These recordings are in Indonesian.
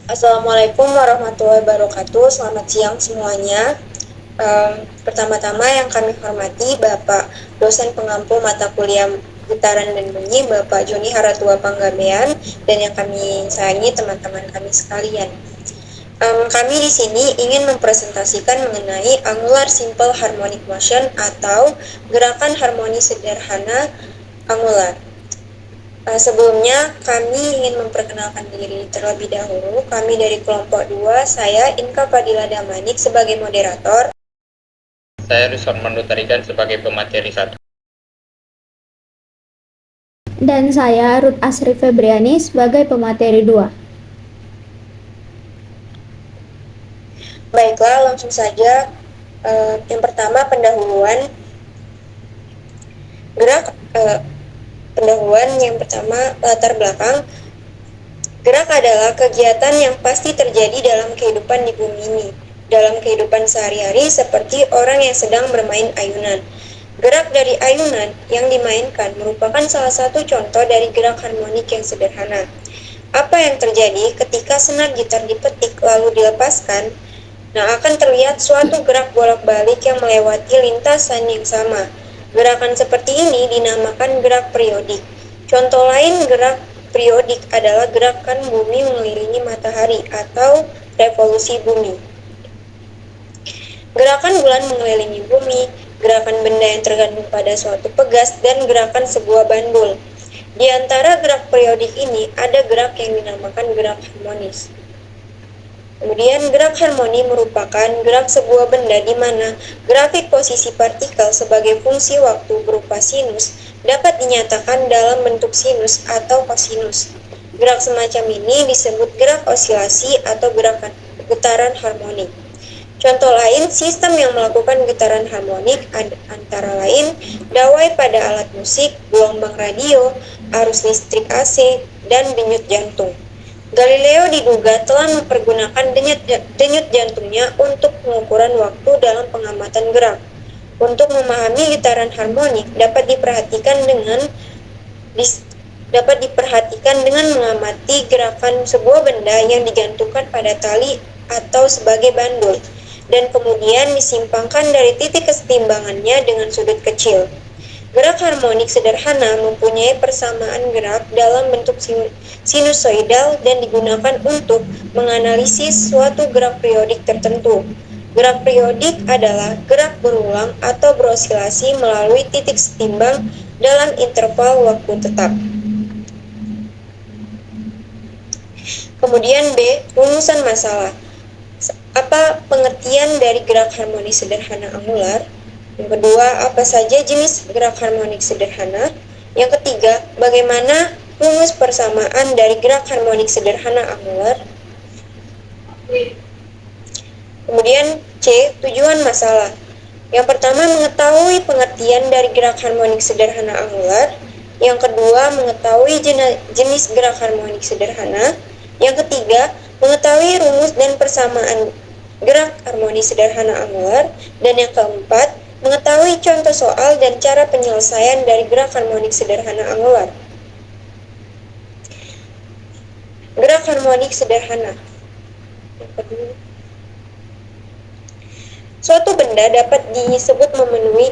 Assalamualaikum warahmatullahi wabarakatuh. Selamat siang semuanya. Pertama-tama yang kami hormati Bapak dosen pengampu mata kuliah getaran dan bunyi, Bapak Joni Haratua Panggabean, dan yang kami sayangi teman-teman kami sekalian. Kami di sini ingin mempresentasikan mengenai angular simple harmonic motion atau gerakan harmoni sederhana angular. Sebelumnya, kami ingin memperkenalkan diri terlebih dahulu. Kami dari kelompok 2, saya Inka Fadila Damanik sebagai moderator. Saya Rizwan Mandutarigan sebagai pemateri 1. Dan saya Ruth Asri Febriani sebagai pemateri 2. Baiklah, langsung saja. Yang pertama, pendahuluan. Pendahuluan yang pertama, latar belakang. Gerak adalah kegiatan yang pasti terjadi dalam kehidupan di bumi ini. Dalam kehidupan sehari-hari seperti orang yang sedang bermain ayunan. Gerak dari ayunan yang dimainkan merupakan salah satu contoh dari gerak harmonik yang sederhana. Apa yang terjadi ketika senar gitar dipetik lalu dilepaskan? Nah, akan terlihat suatu gerak bolak-balik yang melewati lintasan yang sama. Gerakan seperti ini dinamakan gerak periodik. Contoh lain gerak periodik adalah gerakan bumi mengelilingi matahari atau revolusi bumi. Gerakan bulan mengelilingi bumi, gerakan benda yang tergantung pada suatu pegas, dan gerakan sebuah bandul. Di antara gerak periodik ini ada gerak yang dinamakan gerak harmonis. Kemudian gerak harmoni merupakan gerak sebuah benda di mana grafik posisi partikel sebagai fungsi waktu berupa sinus dapat dinyatakan dalam bentuk sinus atau kosinus. Gerak semacam ini disebut gerak osilasi atau getaran harmonik. Contoh lain, sistem yang melakukan getaran harmonik antara lain dawai pada alat musik, gelombang radio, arus listrik AC, dan denyut jantung. Galileo diduga telah mempergunakan denyut jantungnya untuk pengukuran waktu dalam pengamatan gerak. Untuk memahami getaran harmonik dapat diperhatikan dengan mengamati gerakan sebuah benda yang digantungkan pada tali atau sebagai bandul, dan kemudian disimpangkan dari titik kesetimbangannya dengan sudut kecil. Gerak harmonik sederhana mempunyai persamaan gerak dalam bentuk sinusoidal dan digunakan untuk menganalisis suatu gerak periodik tertentu. Gerak periodik adalah gerak berulang atau berosilasi melalui titik setimbang dalam interval waktu tetap. Kemudian B, rumusan masalah. Apa pengertian dari gerak harmonis sederhana angular? Yang kedua, apa saja jenis gerak harmonik sederhana? Yang ketiga, bagaimana rumus persamaan dari gerak harmonik sederhana angular? Kemudian C, tujuan masalah. Yang pertama, mengetahui pengertian dari gerak harmonik sederhana angular. Yang kedua, mengetahui jenis gerak harmonik sederhana. Yang ketiga, mengetahui rumus dan persamaan gerak harmonis sederhana angular. Dan yang keempat, mengetahui contoh soal dan cara penyelesaian dari gerak harmonik sederhana angular. Gerak harmonik sederhana. Suatu benda dapat disebut memenuhi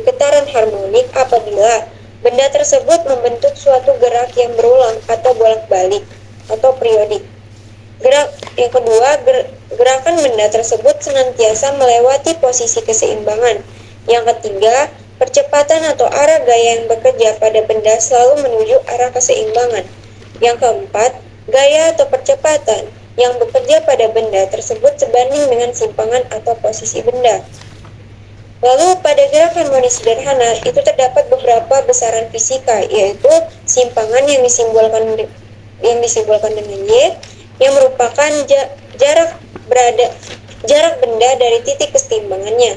getaran harmonik apabila benda tersebut membentuk suatu gerak yang berulang atau bolak-balik atau periodik. Yang kedua, gerakan benda tersebut senantiasa melewati posisi keseimbangan. Yang ketiga, percepatan atau arah gaya yang bekerja pada benda selalu menuju arah keseimbangan. Yang keempat, gaya atau percepatan yang bekerja pada benda tersebut sebanding dengan simpangan atau posisi benda. Lalu pada gerak harmonis sederhana itu terdapat beberapa besaran fisika, yaitu simpangan yang disimbolkan dengan Y, yang merupakan jarak benda dari titik keseimbangannya.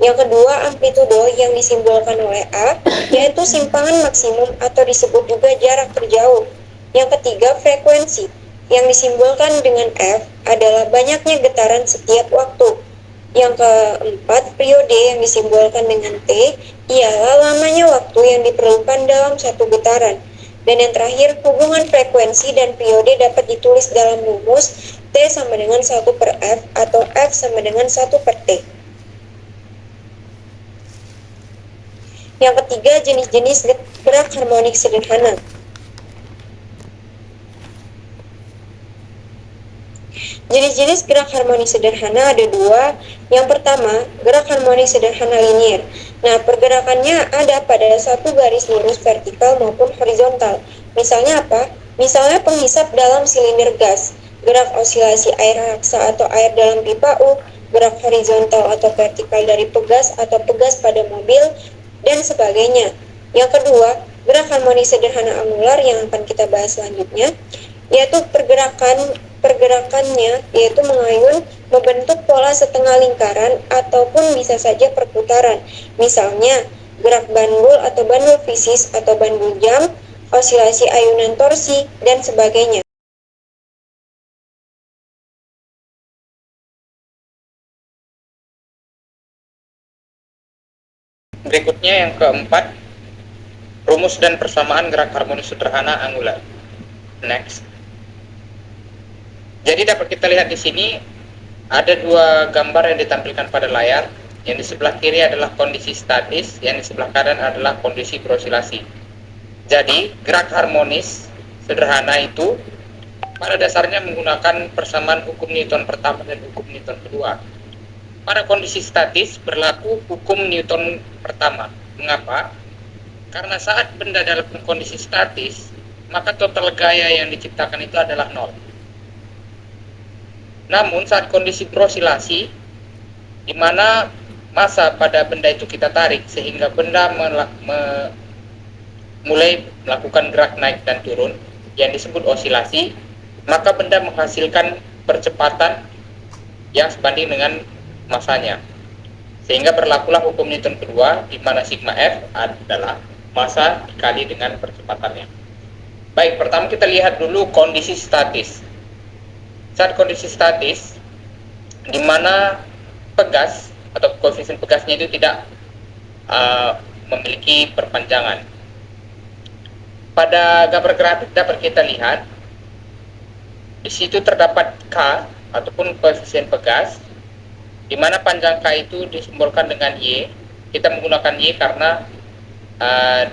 Yang kedua, amplitudo yang disimbolkan oleh A, yaitu simpangan maksimum atau disebut juga jarak terjauh. Yang ketiga, frekuensi yang disimbolkan dengan F adalah banyaknya getaran setiap waktu. Yang keempat, periode yang disimbolkan dengan T ialah lamanya waktu yang diperlukan dalam satu getaran. Dan yang terakhir, hubungan frekuensi dan periode dapat ditulis dalam rumus T sama dengan 1 per F atau F sama dengan 1 per T. Yang ketiga, jenis-jenis gerak harmonik sederhana. Jenis-jenis gerak harmonik sederhana ada dua. Yang pertama, gerak harmonik sederhana linier. Nah, pergerakannya ada pada satu garis lurus vertikal maupun horizontal. Misalnya apa? Misalnya penghisap dalam silinder gas, gerak osilasi air raksa atau air dalam pipa U, gerak horizontal atau vertikal dari pegas atau pegas pada mobil, dan sebagainya. Yang kedua, gerak harmonik sederhana angular yang akan kita bahas selanjutnya, yaitu pergerakannya yaitu mengayun, membentuk pola setengah lingkaran ataupun bisa saja perputaran. Misalnya, gerak bandul atau bandul fisis atau bandul jam, osilasi ayunan torsi, dan sebagainya. Berikutnya yang keempat, rumus dan persamaan gerak harmonis sederhana angular. Next. Jadi dapat kita lihat di sini ada dua gambar yang ditampilkan pada layar. Yang di sebelah kiri adalah kondisi statis, yang di sebelah kanan adalah kondisi berosilasi. Jadi gerak harmonis sederhana itu pada dasarnya menggunakan persamaan hukum Newton pertama dan hukum Newton kedua. Pada kondisi statis berlaku hukum Newton pertama. Mengapa? Karena saat benda dalam kondisi statis, maka total gaya yang diciptakan itu adalah nol. Namun saat kondisi berosilasi, di mana massa pada benda itu kita tarik sehingga benda mulai melakukan gerak naik dan turun yang disebut osilasi, maka benda menghasilkan percepatan yang sebanding dengan massanya. Sehingga berlakulah hukum Newton kedua, di mana sigma F adalah massa dikali dengan percepatannya. Baik, pertama kita lihat dulu kondisi statis. Saat kondisi statis, di mana pegas atau koefisien pegasnya itu tidak memiliki perpanjangan. Pada gambar grafik dapat kita lihat, di situ terdapat K ataupun koefisien pegas, di mana panjang K itu disimbolkan dengan Y. Kita menggunakan Y karena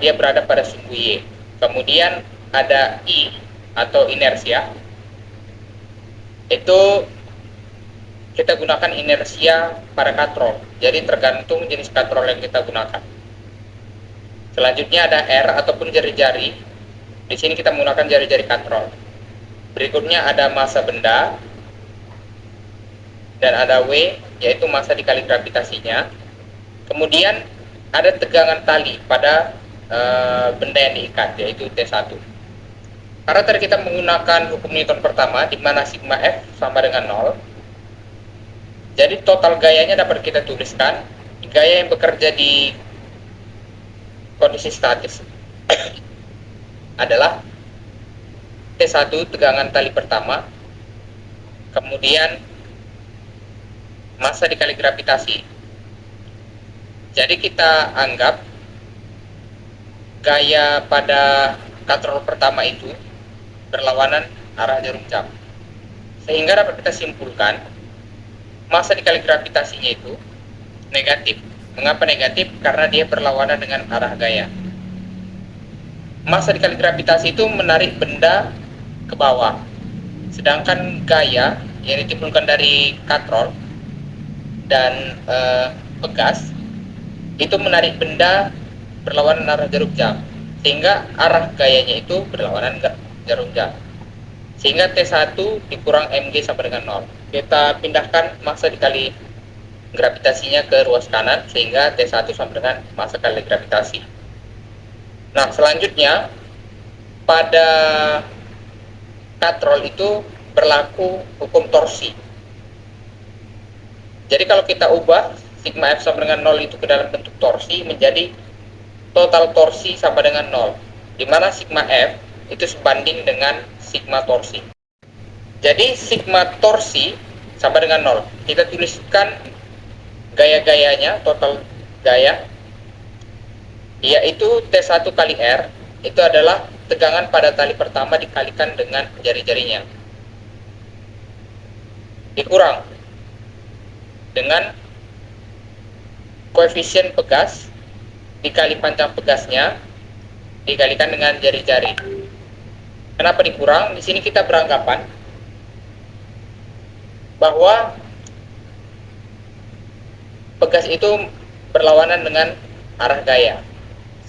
dia berada pada sumbu Y. Kemudian ada I atau inersia. Itu kita gunakan inersia pada katrol. Jadi tergantung jenis katrol yang kita gunakan. Selanjutnya ada R ataupun jari-jari. Di sini kita menggunakan jari-jari katrol. Berikutnya ada massa benda. Dan ada W, yaitu massa dikali gravitasinya. Kemudian ada tegangan tali pada benda yang diikat, yaitu T1. Karena tadi kita menggunakan hukum Newton pertama, di mana sigma F sama dengan 0. Jadi total gayanya dapat kita tuliskan, gaya yang bekerja di kondisi statis adalah T1 tegangan tali pertama, kemudian massa dikali gravitasi. Jadi kita anggap gaya pada katrol pertama itu berlawanan arah jarum jam, sehingga dapat kita simpulkan massa dikali gravitasinya itu negatif. Mengapa negatif? Karena dia berlawanan dengan arah gaya. Massa dikali gravitasi itu menarik benda ke bawah, sedangkan gaya yang ditimbulkan dari katrol dan pegas itu menarik benda berlawanan arah jarum jam, sehingga arah gayanya itu berlawanan jarum jam, sehingga T1 dikurang mg sama dengan 0. Kita pindahkan massa dikali gravitasinya ke ruas kanan, sehingga T1 sama dengan massa kali gravitasi. Nah, selanjutnya pada katrol itu berlaku hukum torsi. Jadi kalau kita ubah sigma F sama dengan 0 itu ke dalam bentuk torsi, menjadi total torsi sama dengan 0, di mana sigma F itu sebanding dengan sigma torsi. Jadi sigma torsi sama dengan 0. Kita tuliskan gaya-gayanya, total gaya, yaitu T1 kali R, itu adalah tegangan pada tali pertama dikalikan dengan jari-jarinya. Dikurang dengan koefisien pegas dikali panjang pegasnya dikalikan dengan jari-jari. Kenapa dikurang? Di sini kita beranggapan bahwa pegas itu berlawanan dengan arah gaya,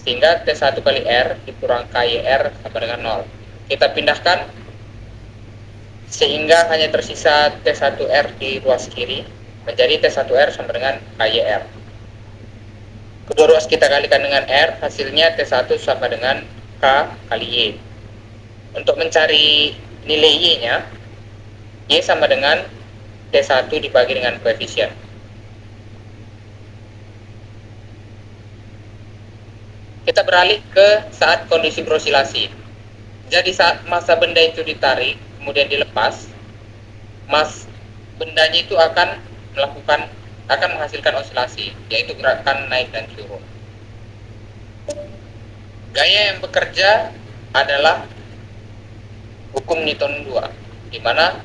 sehingga T1 kali R dikurang KYR sama dengan 0. Kita pindahkan sehingga hanya tersisa T1R di ruas kiri, menjadi T1R sama dengan KYR. Kedua ruas kita kalikan dengan R, hasilnya T1 sama dengan K kali Y. Untuk mencari nilai Y-nya, Y sama dengan T1 dibagi dengan koefisien. Kita beralih ke saat kondisi berosilasi. Jadi saat massa benda itu ditarik, kemudian dilepas, bendanya itu akan menghasilkan osilasi, yaitu gerakan naik dan turun. Gaya yang bekerja adalah hukum Newton 2, di mana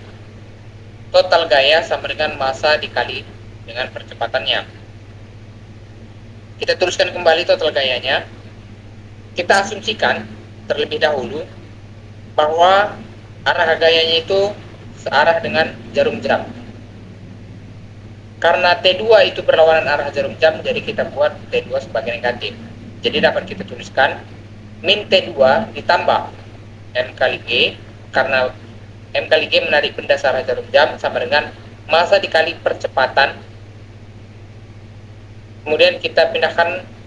total gaya sama dengan massa dikali dengan percepatannya. Kita tuliskan kembali total gayanya. Kita asumsikan terlebih dahulu bahwa arah gayanya itu searah dengan jarum jam. Karena T2 itu berlawanan arah jarum jam, jadi kita buat T2 sebagai negatif. Jadi dapat kita tuliskan min T2 ditambah M kali G, karena M kali G menarik benda searah jarum jam sama dengan massa dikali percepatan. Kemudian kita pindahkan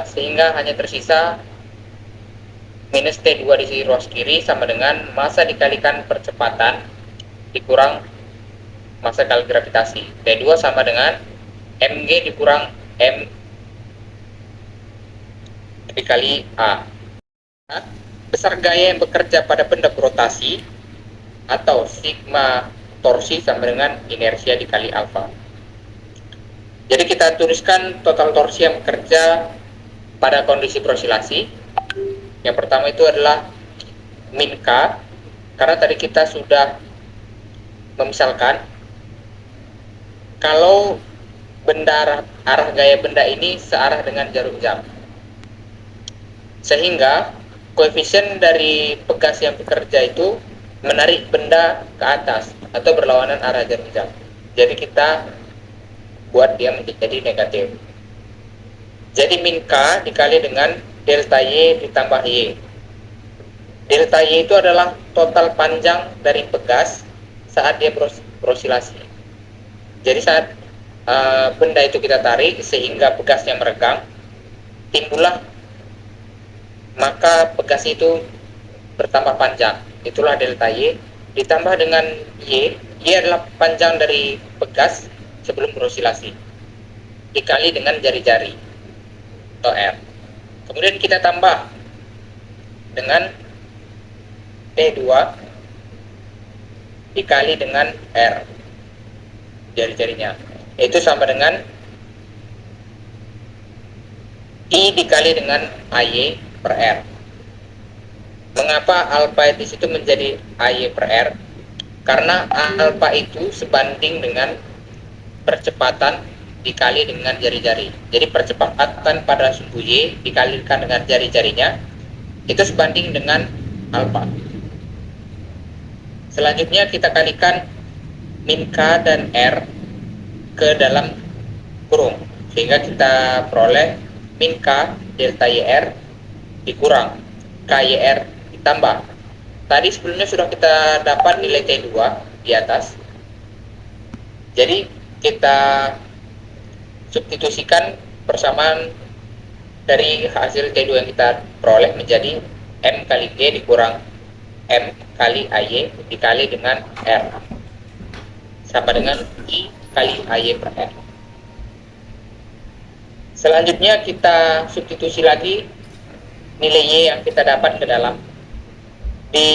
sehingga hanya tersisa minus T2 di sisi ruas kiri sama dengan massa dikalikan percepatan dikurang massa kali gravitasi. T2 sama dengan mg dikurang m dikali a. Besar gaya yang bekerja pada benda berotasi atau sigma torsi sama dengan inersia dikali alfa. Jadi kita tuliskan total torsi yang bekerja pada kondisi berosilasi. Yang pertama itu adalah min K, karena tadi kita sudah memisalkan kalau benda arah gaya benda ini searah dengan jarum jam, sehingga koefisien dari pegas yang bekerja itu menarik benda ke atas atau berlawanan arah jarum jam. Jadi kita buat dia menjadi negatif. Jadi min K dikali dengan delta Y ditambah Y. Delta Y itu adalah total panjang dari pegas saat dia berosilasi. Jadi saat benda itu kita tarik sehingga pegasnya meregang, timbullah maka pegas itu bertambah panjang. Itulah delta Y ditambah dengan Y. Y adalah panjang dari pegas sebelum berosilasi dikali dengan jari-jari atau R. Kemudian kita tambah dengan T2 dikali dengan R jari-jarinya, itu sama dengan I dikali dengan AY per R. Mengapa alpha di situ menjadi AY per R? Karena alpha itu sebanding dengan percepatan dikali dengan jari-jari. Jadi percepatan pada sumbu Y dikalikan dengan jari-jarinya itu sebanding dengan alfa. Selanjutnya kita kalikan min K dan R ke dalam kurung, sehingga kita peroleh min K delta YR dikurang KYR ditambah. Tadi sebelumnya sudah kita dapat nilai T2 di atas. Jadi kita substitusikan persamaan dari hasil T2 yang kita peroleh menjadi M kali G dikurang M kali AY dikali dengan R sama dengan I kali AY per R. Selanjutnya kita substitusi lagi nilai Y yang kita dapat ke dalam. Di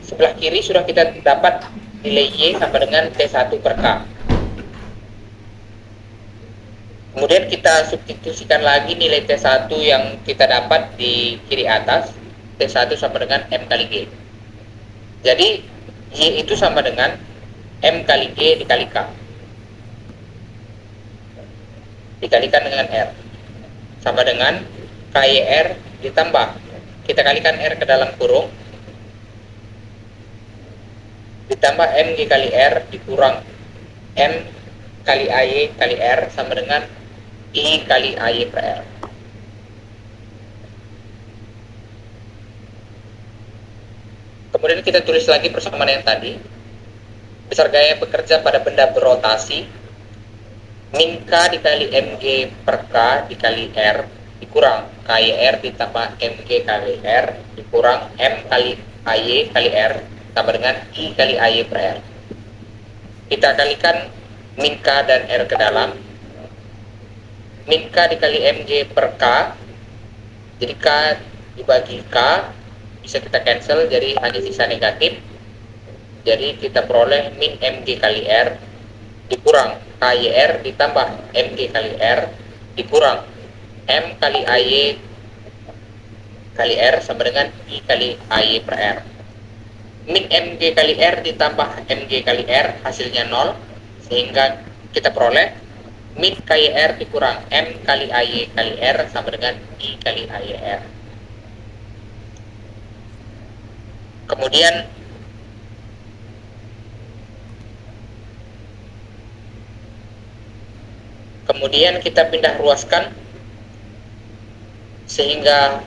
sebelah kiri sudah kita dapat nilai Y sama dengan T1 per K. Kemudian kita substitusikan lagi nilai T1 yang kita dapat di kiri atas T1 sama dengan M kali G. Jadi Y itu sama dengan M kali G dikali K, dikalikan dengan R, sama dengan KYR ditambah, kita kalikan R ke dalam kurung, ditambah MG kali R dikurang M kali AY kali R sama dengan I kali AY per R. Kemudian kita tulis lagi persamaan yang tadi. Besar gaya bekerja pada benda berotasi min K dikali MG per K dikali R dikurang KYR ditambah MG kali R dikurang M kali AY kali R sama dengan I kali AY per R. Kita kalikan min K dan R ke dalam. Min K dikali MG per K, jadi K dibagi K bisa kita cancel, jadi hanya sisa negatif. Jadi kita peroleh min MG kali R dikurang KYR ditambah MG kali R dikurang M kali AY kali R sama dengan I kali AY per R. Min MG kali R ditambah MG kali R hasilnya 0, sehingga kita peroleh min KYR dikurang M kali AY kali R sama dengan I kali AY R. Kemudian kita pindah ruaskan sehingga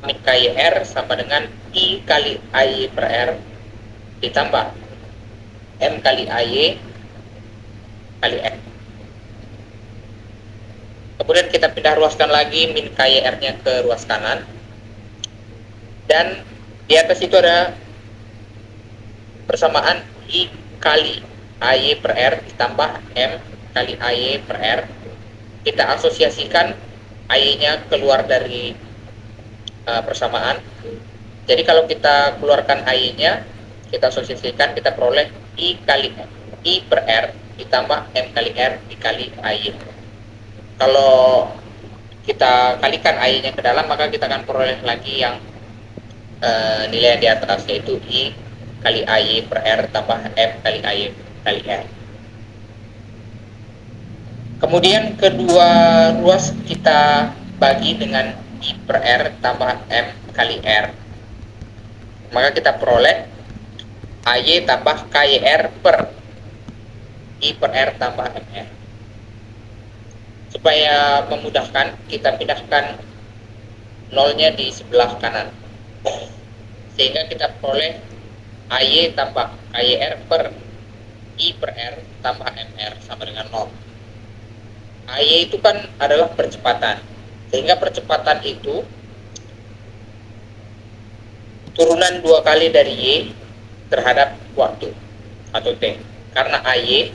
min KYR sama dengan I kali AY per R ditambah M kali AY kali R. Kemudian kita pindah ruaskan lagi min KYR-nya ke ruas kanan, dan di atas itu ada persamaan I kali AY per R ditambah M kali AY per R. Kita asosiasikan AY-nya keluar dari persamaan. Jadi kalau kita keluarkan AY-nya, kita asosiasikan, kita peroleh I kali I per R ditambah M kali R dikali AY. Kalau kita kalikan AY-nya ke dalam, maka kita akan peroleh lagi yang nilai yang di atas, yaitu I kali AY per R tambah M kali AY kali R. Kemudian kedua ruas kita bagi dengan I per R tambah M kali R, maka kita peroleh AY tambah KYR per I per R tambah MR. Supaya memudahkan, kita pindahkan nolnya di sebelah kanan, sehingga kita peroleh AY tambah KYR per I per R tambah MR sama dengan 0. AY itu kan adalah percepatan, sehingga percepatan itu turunan 2 kali dari Y terhadap waktu atau T. Karena AY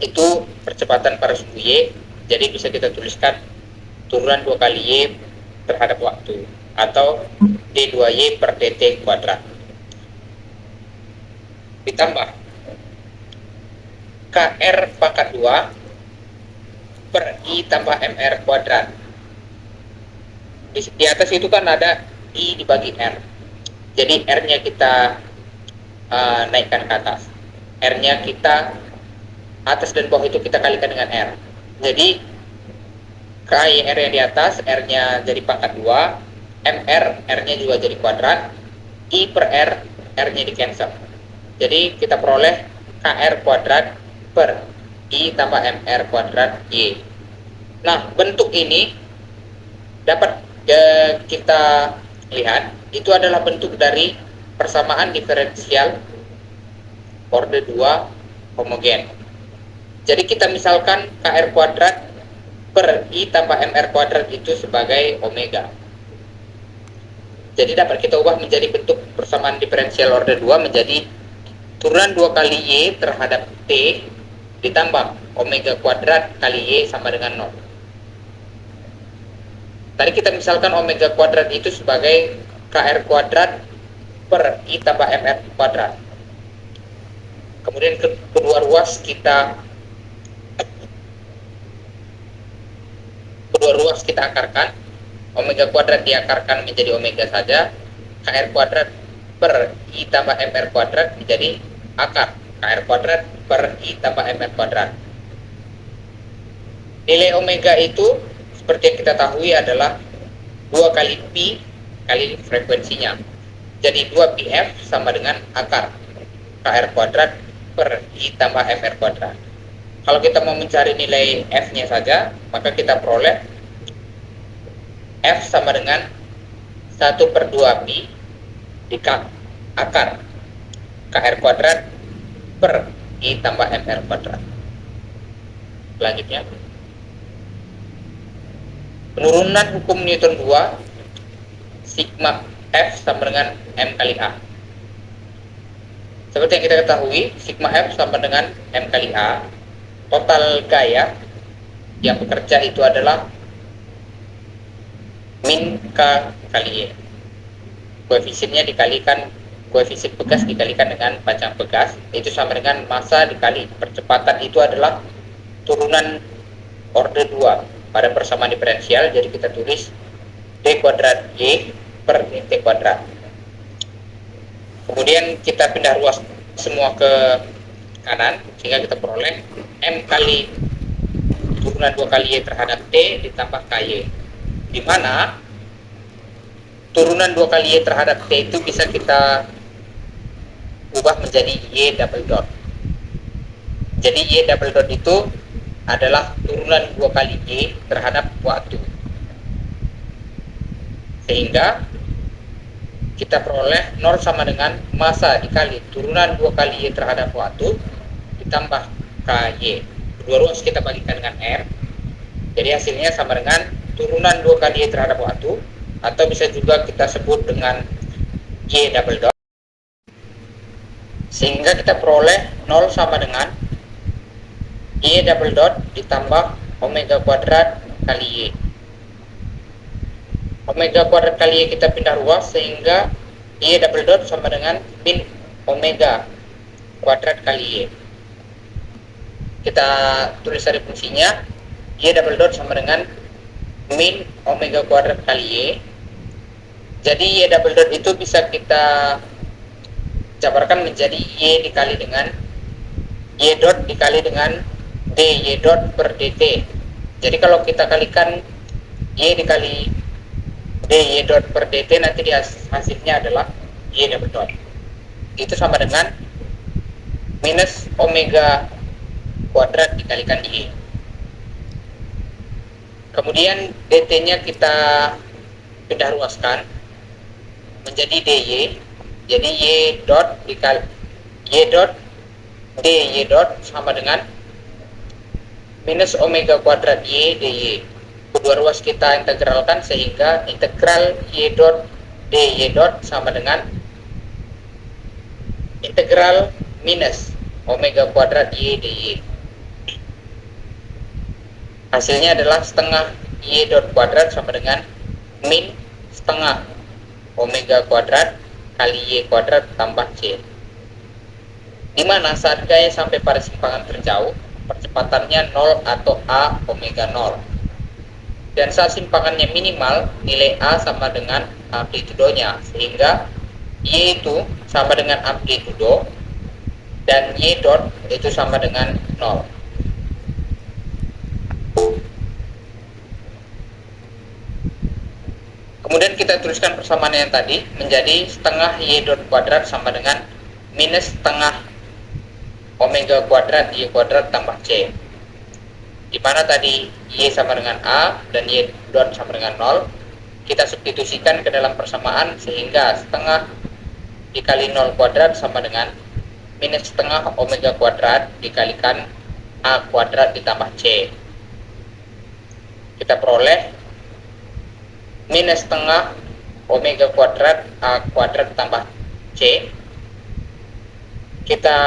itu percepatan pada suku Y, jadi bisa kita tuliskan turunan 2 kali Y terhadap waktu, atau D2Y per DT kuadrat ditambah KR pangkat 2 per I tambah MR kuadrat. Di atas itu kan ada I dibagi R, jadi R-nya kita naikkan ke atas, R-nya kita atas dan bawah itu kita kalikan dengan R. Jadi KYR yang di atas, R-nya jadi pangkat 2, MR, R-nya juga jadi kuadrat, I per R, R-nya di cancel. Jadi kita peroleh KR kuadrat per I tambah MR kuadrat Y. Nah, bentuk ini dapat kita lihat, itu adalah bentuk dari persamaan diferensial orde 2 homogen. Jadi kita misalkan KR kuadrat per I tambah MR kuadrat itu sebagai omega. Jadi dapat kita ubah menjadi bentuk persamaan diferensial orde 2 menjadi turunan 2 kali Y terhadap T ditambah omega kuadrat kali Y sama dengan 0. Tadi kita misalkan omega kuadrat itu sebagai KR kuadrat per I tambah MR kuadrat. Kemudian kedua ruas kita akarkan, omega kuadrat diakarkan menjadi omega saja, KR kuadrat per I tambah MR kuadrat menjadi akar KR kuadrat per I tambah MR kuadrat. Nilai omega itu seperti yang kita tahu adalah 2 kali pi kali frekuensinya. Jadi 2 pf sama dengan akar KR kuadrat per I tambah MR kuadrat. Kalau kita mau mencari nilai f-nya saja, maka kita peroleh f sama dengan 1/2 pi dikali akar KR kuadrat per I tambah MR kuadrat. Selanjutnya, penurunan hukum Newton 2, sigma F sama dengan M kali A. Seperti yang kita ketahui, sigma F sama dengan M kali A. Total gaya yang bekerja itu adalah min K kali Y. Koefisiennya dikalikan, koefisien bekas dikalikan dengan panjang bekas, itu sama dengan massa dikali percepatan, itu adalah turunan orde 2 pada persamaan diferensial. Jadi kita tulis D kuadrat Y per dt kuadrat. Kemudian kita pindah ruas semua ke kanan sehingga kita peroleh M kali turunan 2 kali Y terhadap T ditambah KY, di mana turunan 2 kali Y terhadap T itu bisa kita ubah menjadi Y double dot. Jadi Y double dot itu adalah turunan 2 kali Y terhadap waktu, sehingga kita peroleh 0 sama dengan massa dikali turunan 2 kali Y terhadap waktu ditambah KY. Kedua ruas kita bagikan dengan R, jadi hasilnya sama dengan turunan 2 kali Y terhadap waktu, atau bisa juga kita sebut dengan Y double dot, sehingga kita peroleh 0 sama dengan Y double dot ditambah omega kuadrat kali Y. Omega kuadrat kali Y kita pindah ruas sehingga Y double dot sama dengan min omega kuadrat kali Y. Kita tulis dari fungsinya, Y double dot sama dengan min omega kuadrat kali Y. Jadi Y double dot itu bisa kita jabarkan menjadi Y dikali dengan Y dot dikali dengan dy dot per dt. Jadi kalau kita kalikan Y dikali dy dot per dt, nanti hasilnya adalah Y double dot. Itu sama dengan minus omega kuadrat dikalikan Y. Kemudian dt nya kita pindah ruaskan menjadi dy. Jadi Y dot dikali Y dot dy dot sama dengan minus omega kuadrat Y dy. Kedua ruas kita integralkan sehingga integral Y dot dy dot sama dengan integral minus omega kuadrat Y dy. Hasilnya adalah setengah Y dot kuadrat sama dengan min setengah omega kuadrat kali Y kuadrat tambah C, di mana saat gaya sampai pada simpangan terjauh percepatannya 0 atau A omega 0, dan saat simpangannya minimal nilai A sama dengan amplitudonya, sehingga Y itu sama dengan amplitudo dan Y dot itu sama dengan 0. Kemudian kita tuliskan persamaan yang tadi menjadi setengah Y dot kuadrat sama dengan minus setengah omega kuadrat Y kuadrat tambah C, di mana tadi Y sama dengan A dan Y dot sama dengan 0, kita substitusikan ke dalam persamaan sehingga setengah dikali 0 kuadrat sama dengan minus setengah omega kuadrat dikalikan A kuadrat ditambah C. Kita peroleh minus setengah omega kuadrat A kuadrat tambah C. Kita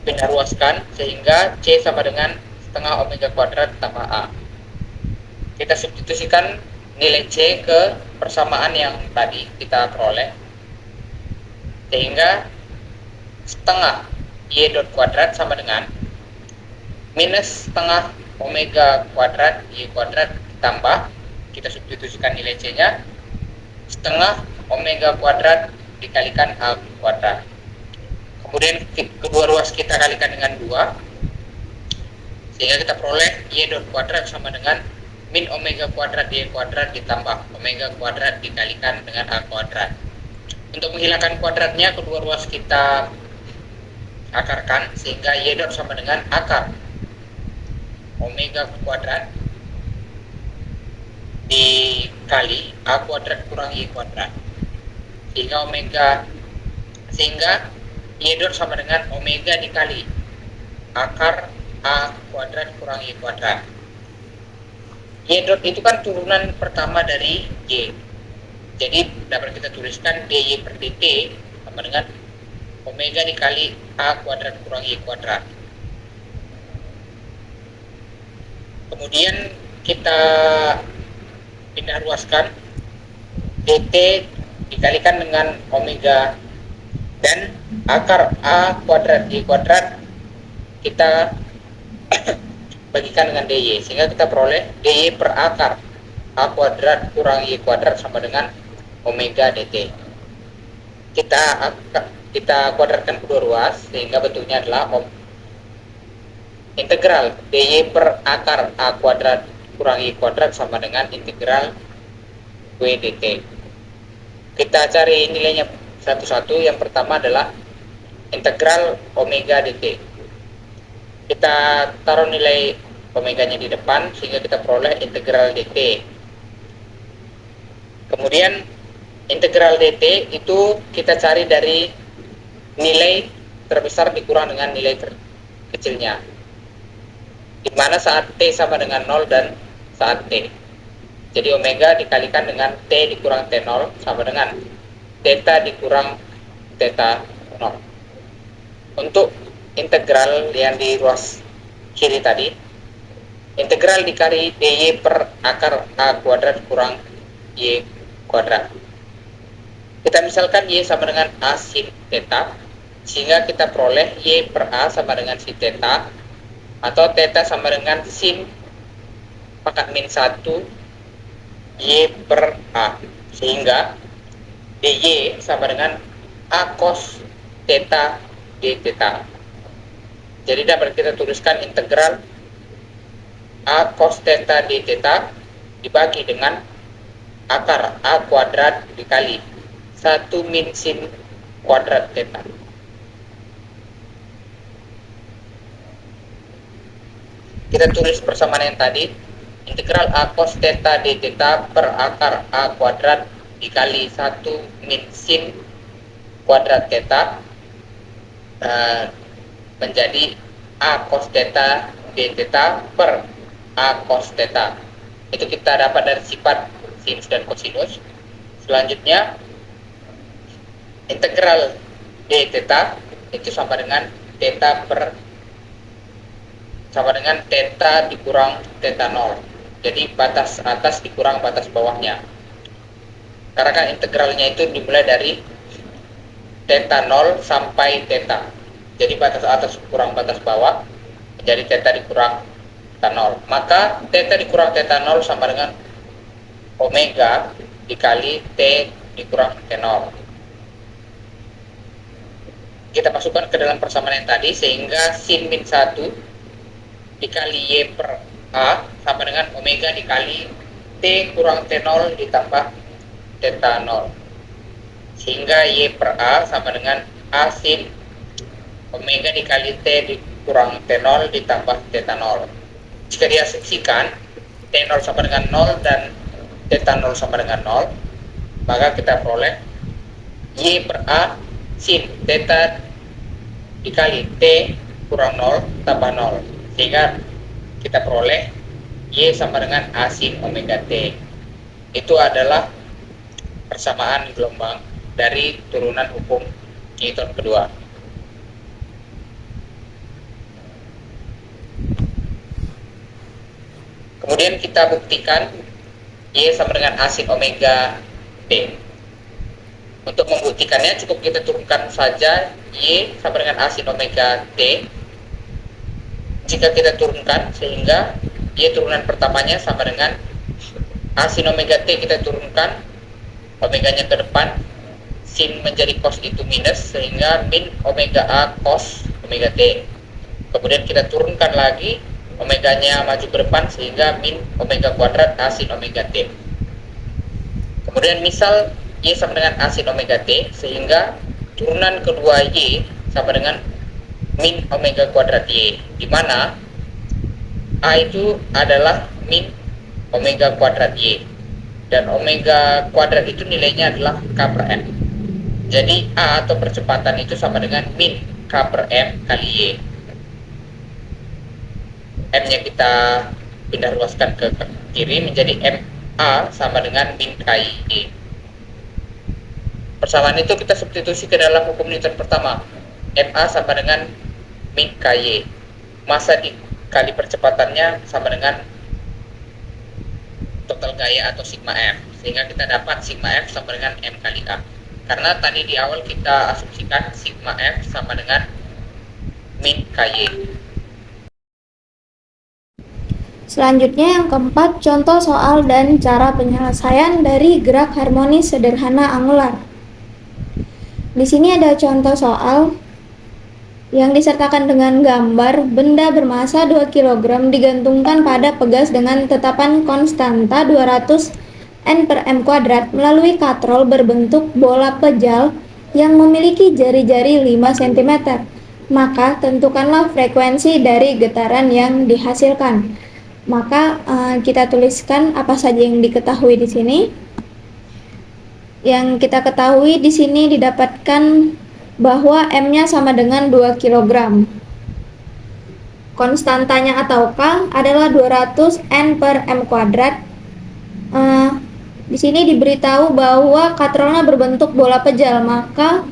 pindah ruaskan sehingga C sama dengan setengah omega kuadrat tambah A. Kita substitusikan nilai C ke persamaan yang tadi kita peroleh, sehingga setengah Y dot kuadrat sama dengan minus setengah omega kuadrat Y kuadrat ditambah kita substitusikan nilai C-nya setengah omega kuadrat dikalikan A kuadrat. Kemudian kedua ruas kita kalikan dengan 2, sehingga kita peroleh Y dot kuadrat sama dengan min omega kuadrat Y kuadrat ditambah omega kuadrat dikalikan dengan A kuadrat. Untuk menghilangkan kuadratnya, kedua ruas kita akarkan, sehingga Y dot sama dengan akar omega kuadrat dikali A kuadrat kurang Y kuadrat, sehingga Y dot sama dengan omega dikali akar A kuadrat kurang Y kuadrat. Y dot itu kan turunan pertama dari Y, jadi dapat kita tuliskan dy per dt sama dengan omega dikali A kuadrat kurang Y kuadrat. Kemudian kita pindah ruaskan, dt dikalikan dengan omega dan akar A kuadrat Y kuadrat kita bagikan dengan dy, sehingga kita peroleh dy per akar A kuadrat kurang Y kuadrat sama dengan omega dt. Kita kuadratkan kedua ruas, sehingga bentuknya adalah integral dy per akar A kuadrat kurang Y kuadrat sama dengan integral W dt. Kita cari nilainya satu-satu. Yang pertama adalah integral omega dt. Kita taruh nilai omeganya di depan, sehingga kita peroleh integral dt. Kemudian integral dt itu kita cari dari nilai terbesar dikurang dengan nilai terkecilnya, di mana saat t sama dengan 0 dan saat t. Jadi omega dikalikan dengan t dikurang t0 sama dengan theta dikurang theta 0. Untuk integral yang di ruas kiri tadi, integral dikali dy per akar A kuadrat kurang Y kuadrat. Kita misalkan Y sama dengan A sin theta, sehingga kita peroleh Y per A sama dengan sin theta, atau theta sama dengan sin pangkat min 1 Y per A, sehingga dy sama dengan A cos theta d theta. Jadi dapat kita tuliskan integral A cos theta d theta dibagi dengan akar A kuadrat dikali 1 min sin kuadrat theta. Kita tulis persamaan yang tadi, integral A cos theta d theta per akar A kuadrat dikali 1 min sin kuadrat theta menjadi A cos theta d theta per A cos theta. Itu kita dapat dari sifat sinus dan kosinus. Selanjutnya integral d theta itu sama dengan theta dikurang theta 0. Jadi batas atas dikurang batas bawahnya. Karena kan integralnya itu dimulai dari theta 0 sampai theta. Jadi batas atas kurang batas bawah menjadi theta dikurang theta 0. Maka theta dikurang theta 0 sama dengan omega dikali t dikurang t0. Kita masukkan ke dalam persamaan yang tadi, sehingga sin min 1 dikali Y per A sama dengan omega dikali T kurang T0 ditambah theta 0, sehingga Y per A sama dengan A sin omega dikali T dikurang T0 ditambah theta 0. Jika diasumsikan T0 sama dengan 0 dan theta 0 sama dengan 0, maka kita peroleh Y per A sin theta dikali T kurang 0 tambah 0, sehingga kita peroleh Y sama dengan A sin omega T. Itu adalah persamaan gelombang dari turunan hukum Newton kedua. Kemudian kita buktikan Y sama dengan A sin omega T. Untuk membuktikannya cukup kita turunkan saja Y sama dengan A sin omega T. Jika kita turunkan, sehingga Y turunan pertamanya sama dengan A sin omega T kita turunkan, omeganya ke depan, sin menjadi cos itu minus, sehingga min omega A cos omega T. Kemudian kita turunkan lagi, omeganya maju ke depan, sehingga min omega kuadrat A sin omega T. Kemudian misal Y sama dengan A sin omega T, sehingga turunan kedua Y sama dengan min omega kuadrat Y, di mana A itu adalah min omega kuadrat Y, dan omega kuadrat itu nilainya adalah K per M. Jadi A atau percepatan itu sama dengan min K per M kali Y. M nya kita pindah luaskan ke kiri menjadi MA sama dengan min KY. Persamaan itu kita substitusi ke dalam hukum Newton pertama. MA sama dengan min KY. Massa dikali percepatannya sama dengan total gaya atau sigma F, sehingga kita dapat sigma F sama dengan M kali A. Karena tadi di awal kita asumsikan sigma F sama dengan min KY. Selanjutnya yang keempat, contoh soal dan cara penyelesaian dari gerak harmonis sederhana angular. Di sini ada contoh soal yang disertakan dengan gambar benda bermasa 2 kg digantungkan pada pegas dengan tetapan konstanta 200 N per M kuadrat melalui katrol berbentuk bola pejal yang memiliki jari-jari 5 cm. Maka tentukanlah frekuensi dari getaran yang dihasilkan. Maka kita tuliskan apa saja yang diketahui di sini. Yang kita ketahui di sini didapatkan bahwa M-nya sama dengan 2 kg. Konstantanya atau K adalah 200 N per M kuadrat. Di sini diberitahu bahwa katrolnya berbentuk bola pejal, maka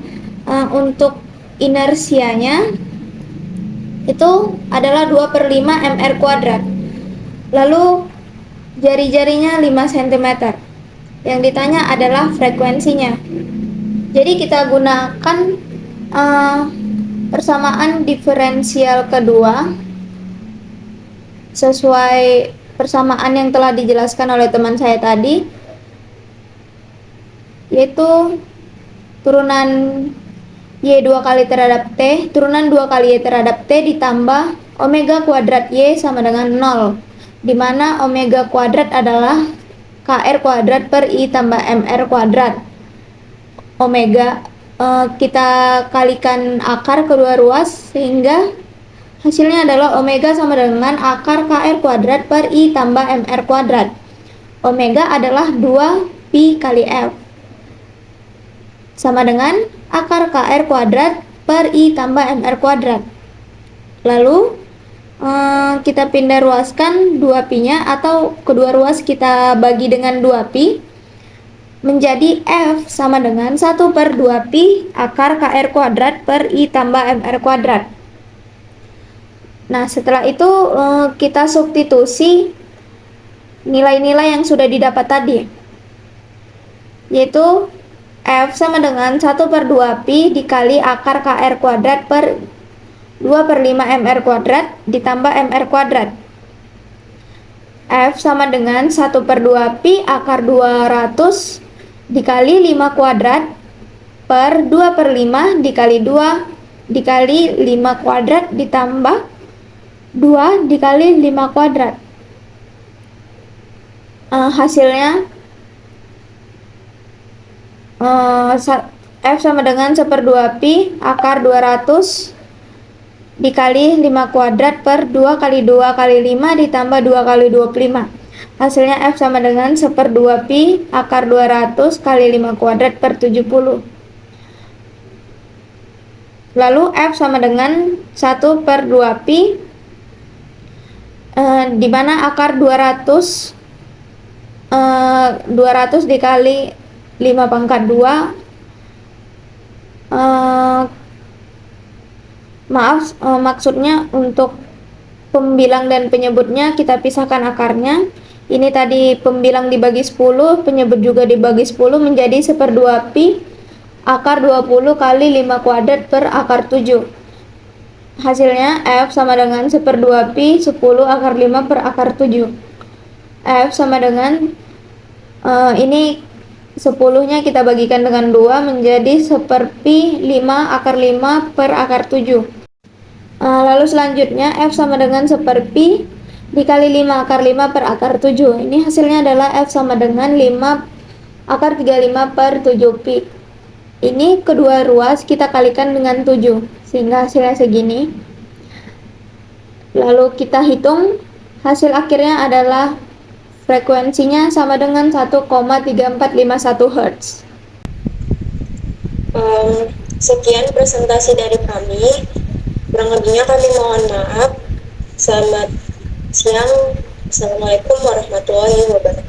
untuk inersianya itu adalah 2/5 mr kuadrat. Lalu jari-jarinya 5 cm. Yang ditanya adalah frekuensinya. Jadi kita gunakan persamaan diferensial kedua sesuai persamaan yang telah dijelaskan oleh teman saya tadi, yaitu turunan Y 2 kali terhadap T, turunan 2 kali Y terhadap T ditambah omega kuadrat Y sama dengan 0, di mana omega kuadrat adalah KR kuadrat per I tambah MR kuadrat. Omega kita kalikan akar kedua ruas, sehingga hasilnya adalah omega sama dengan akar KR kuadrat per I tambah MR kuadrat. Omega adalah 2 pi kali F, sama dengan akar KR kuadrat per I tambah MR kuadrat. Lalu kita pindah ruaskan 2 pi-nya atau kedua ruas kita bagi dengan 2 pi, menjadi F sama dengan 1/2 pi akar KR kuadrat per I tambah MR kuadrat. Nah, setelah itu kita substitusi nilai-nilai yang sudah didapat tadi, yaitu F sama dengan 1/2 pi dikali akar KR kuadrat per 2/5 mr kuadrat ditambah mr kuadrat. F sama dengan 1/2 pi akar 200 dikali 5 kuadrat per 2/5 dikali 2 dikali 5 kuadrat ditambah 2 dikali 5 kuadrat. Hasilnya F sama dengan 1/2 pi akar 200 dikali 5 kuadrat per 2 kali 2 kali 5 ditambah 2 kali 25. Hasilnya F sama dengan 1/2 pi akar 200 kali 5 kuadrat per 70. Lalu F sama dengan 1/2 pi di mana akar 200 dikali 5 pangkat 2 maksudnya untuk pembilang dan penyebutnya kita pisahkan akarnya. Ini tadi pembilang dibagi 10, penyebut juga dibagi 10 menjadi 1/2 pi akar 20 kali 5 kuadrat per akar 7. Hasilnya F sama dengan 1/2 pi 10 akar 5 per akar 7. F sama dengan Ini 10-nya kita bagikan dengan 2 menjadi 1/5 / 5 / 5 per akar 7. Lalu selanjutnya F sama dengan 1/5 dikali 5 / 5 per akar 7. Ini hasilnya adalah F sama dengan 5/35/7 pi. Ini kedua ruas kita kalikan dengan 7 sehingga hasilnya segini. Lalu kita hitung, hasil akhirnya adalah frekuensinya sama dengan 1,3451 Hz. Sekian presentasi dari kami. Kurang lebihnya kami mohon maaf. Selamat siang. Assalamualaikum warahmatullahi wabarakatuh.